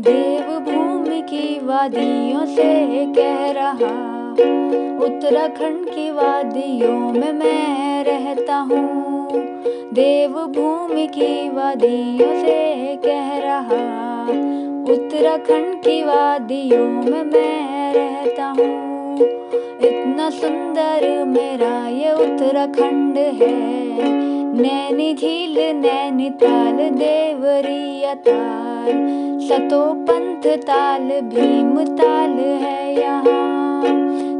देवभूमि की वादियों से कह रहा, उत्तराखंड की वादियों में मैं रहता हूँ। देवभूमि की वादियों से कह रहा, उत्तराखंड की वादियों में मैं रहता हूँ। इतना सुंदर मेरा ये उत्तराखंड है, नैनी झील नैनीताल देवरिया ताल, सतो पंथ ताल भीम ताल है यहाँ।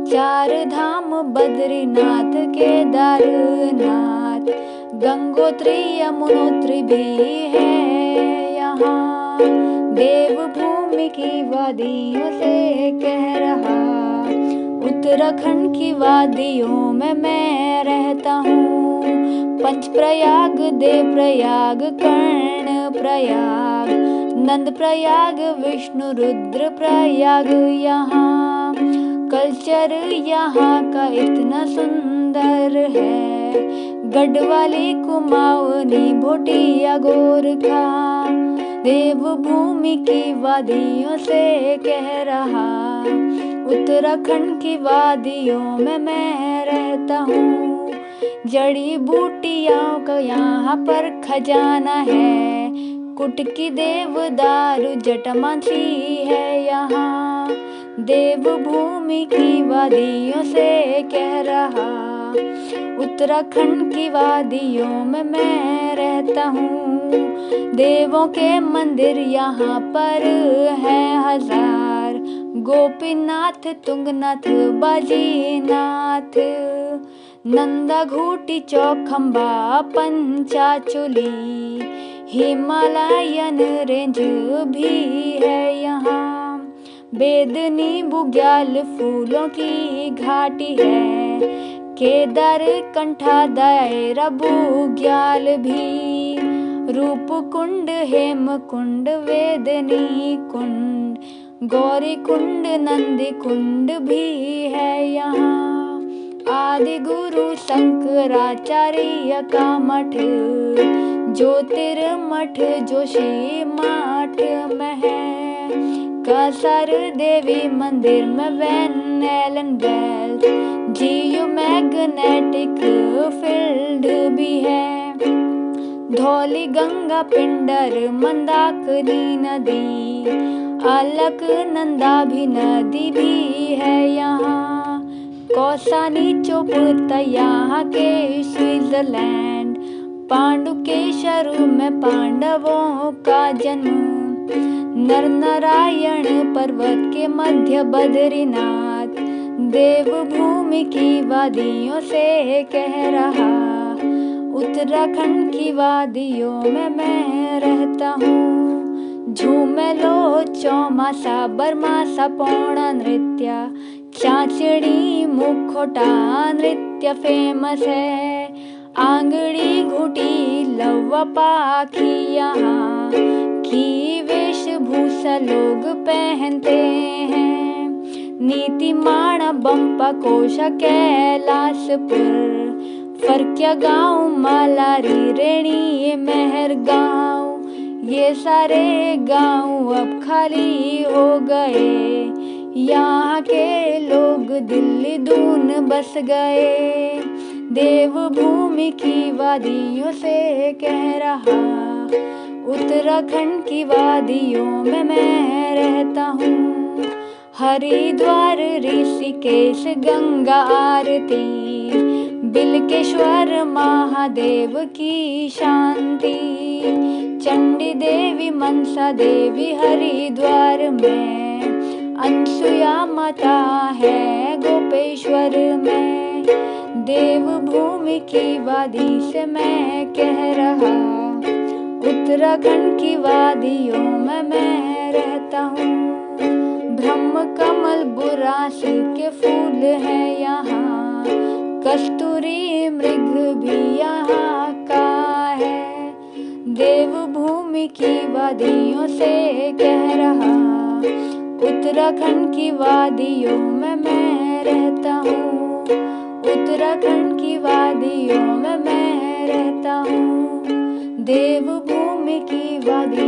चार धाम बद्रीनाथ केदारनाथ, गंगोत्री यमुनोत्री भी है यहाँ। देवभूमि की वादियों से कह रहा, उत्तराखंड की वादियों में मैं रहता हूँ। पंच प्रयाग देव प्रयाग कर्ण प्रयाग, नंद प्रयाग विष्णु रुद्र प्रयाग यहाँ। कल्चर यहाँ का इतना सुंदर है, गढ़वाली कुमाऊनी भोटिया गोरखा। देवभूमि की वादियों से कह रहा, उत्तराखंड की वादियों में मैं रहता हूँ। जड़ी बूटियों का यहाँ पर खजाना है, कुटकी देवदारू जटमांसी है यहाँ। देवभूमि की वादियों से कह रहा, उत्तराखंड की वादियों में मैं रहता हूँ। देवों के मंदिर यहाँ पर है हजार, गोपीनाथ तुंगनाथ बाजीनाथ, नंदा घूटी चौखंबा पंचाचुली, हिमालयन रेंज भी है यहाँ। बेदनी बुग्याल फूलों की घाटी है, केदार कंठा दायरा बुग्याल भी, रूप कुंड हेम कुंड वेदनी कुंड, गौरी कुंड नंदी कुंड भी है यहाँ। आदि गुरु शंकराचार्य का मठ, ज्योतिर्मठ जोशी मठ में है। कासर देवी मंदिर में वैन एलन बेल्स, जियो मैग्नेटिक फील्ड भी है। धौली गंगा पिंडर मंदाकिनी नदी, अलकनंदा भी नदी भी है यहाँ। कौसानी चौपुता यहाँ के स्विट्जरलैंड, पांडुकेश्वर में पांडवों का जन्म। नर नारायण पर्वत के मध्य बद्रीनाथ, देवभूमि की वादियों से कह रहा, उत्तराखंड की वादियों में मैं रहता हूँ। झूमे लो चौमासा बरमासा पौड़ा नृत्य, चाचड़ी मुखोटा नृत्य फेमस है। आंगड़ी घुटी लव्वा पाखी यहाँ की वेशभूषा लोग पहनते हैं। नीतिमाणा बम्पा कोशा कैलाशपुर, फरक्या गाँव मालारी रेणी मेहर गाँव, ये सारे गाँव अब खाली हो गए। यहाँ के लोग दिल्ली दून बस गए। देवभूमि की वादियों से कह रहा, उत्तराखंड की वादियों में मैं रहता हूँ। हरिद्वार ऋषिकेश गंगा आरती, बिलकेश्वर महादेव की शांति। चंडी देवी मनसा देवी हरिद्वार में, अनसुया माता है गोपेश्वर में। देवभूमि की वादी से मैं कह रहा, उत्तराखंड की वादियों में मैं रहता हूँ। ब्रह्म कमल बुरास के फूल है यहाँ, कस्तूरी मृग भी यहाँ का है। देवभूमि की वादियों से कह रहा, उत्तराखंड की वादियों में मैं रहता हूँ। उत्तराखंड की वादियों में मैं रहता हूँ। देवभूमि की वादियों